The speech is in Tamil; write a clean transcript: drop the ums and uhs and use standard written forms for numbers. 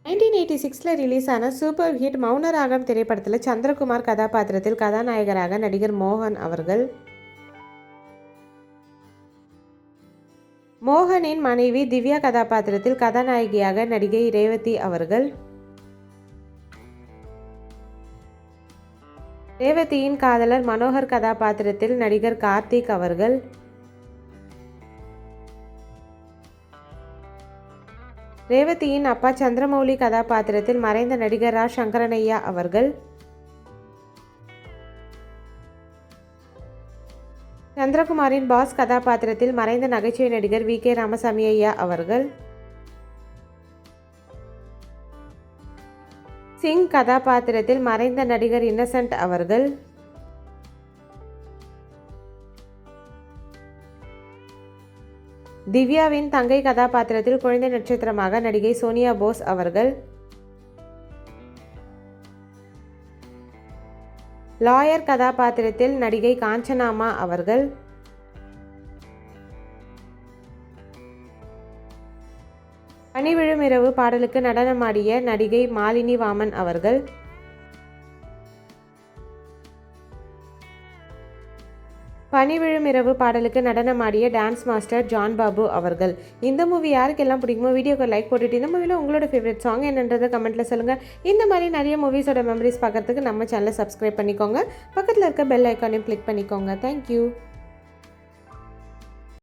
1986 ரிலீஸ் ஆன சூப்பர் ஹிட் மௌனராகம் திரைப்படத்தில் சந்திரகுமார் கதாபாத்திரத்தில் கதாநாயகராக நடிகர் மோகன் அவர்கள், மோகனின் மனைவி திவ்யா கதாபாத்திரத்தில் கதாநாயகியாக நடிகை ரேவதி அவர்கள், ரேவதியின் காதலர் மனோகர் கதாபாத்திரத்தில் நடிகர் கார்த்திக் அவர்கள், ரேவதியின் அப்பா சந்திரமௌலி கதாபாத்திரத்தில் மறைந்த நடிகர் ரா சங்கரனையா அவர்கள், சந்திரகுமாரின் பாஸ் கதாபாத்திரத்தில் மறைந்த நகைச்சுவை நடிகர் வி.கே. ராமசாமி ஐயா அவர்கள், சிங் கதாபாத்திரத்தில் மறைந்த நடிகர் இன்னசென்ட் அவர்கள், திவ்யாவின் தங்கை கதாபாத்திரத்தில் குழந்தை நட்சத்திரமாக நடிகை சோனியா போஸ் அவர்கள், லாயர் கதாபாத்திரத்தில் நடிகை காஞ்சனாமா அவர்கள், பனிவிழும் இரவு பாடலுக்கு நடனமாடிய நடிகை மாலினி வாமன் அவர்கள், பனிவிழும் இரவு பாடலுக்கு நடனமாடிய டான்ஸ் மாஸ்டர் ஜான் பாபு அவர்கள். இந்த மூவி யாருக்கெல்லாம் பிடிக்குமோ வீடியோக்கு லைக் போட்டுட்டு இந்த மூவியில் உங்களோட ஃபேவரட் சாங் என்னன்றதை கமெண்ட்டில் சொல்லுங்கள். இந்த மாதிரி நிறைய மூவிஸோட மெமரிஸ் பார்க்குறதுக்கு நம்ம சேனலை சப்ஸ்கிரைப் பண்ணிக்கோங்க. பக்கத்தில் இருக்க பெல் ஐக்கானையும் கிளிக் பண்ணிக்கோங்க. தேங்க்யூ.